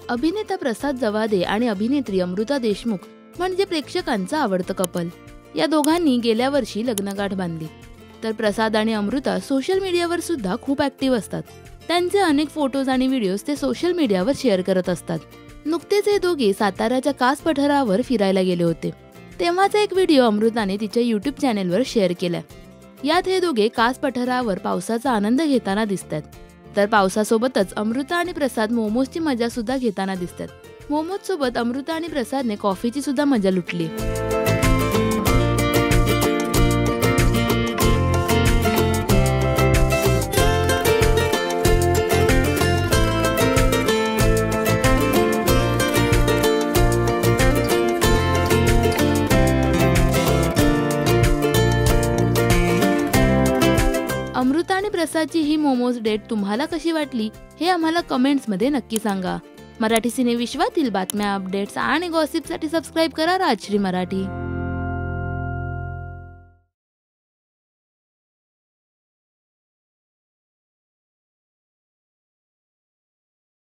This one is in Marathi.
अभिनेता प्रसाद जवादे आणि अभिनेत्री अमृता देशमुख म्हणजे प्रेक्षकांचं आवडतं कपल. या दोघांनी गेल्या वर्षी लग्नगाठ बांधली. तर प्रसाद आणि अमृता सोशल मीडियावर सुद्धा खूप ऍक्टिव्ह असतात. त्यांचे अनेक फोटोज आणि व्हिडिओज ते सोशल मीडियावर शेअर करत असतात. नुकतेच हे दोघे साताऱ्याच्या कास पठारावर फिरायला गेले होते. तेव्हाचा एक व्हिडिओ अमृताने तिच्या यूट्यूब चॅनेलवर शेअर केलाय. यात हे दोघे कास पठारावर पावसाचा आनंद घेताना दिसतात. तर पावसासोबतच अमृता आणि प्रसाद मोमोजची मजा सुद्धा घेताना दिसतात. मोमोज सोबत अमृता आणि प्रसादने कॉफीची सुद्धा मजा लुटली. अमृता आणि प्रसादची ही मोमोज डेट तुम्हाला कशी वाटली हे आम्हाला कमेंट्समध्ये नक्की सांगा. मराठी सिने विश्वातील बातम्या, अपडेट्स आणि गॉसिपसाठी सबस्क्राईब करा राजश्री मराठी.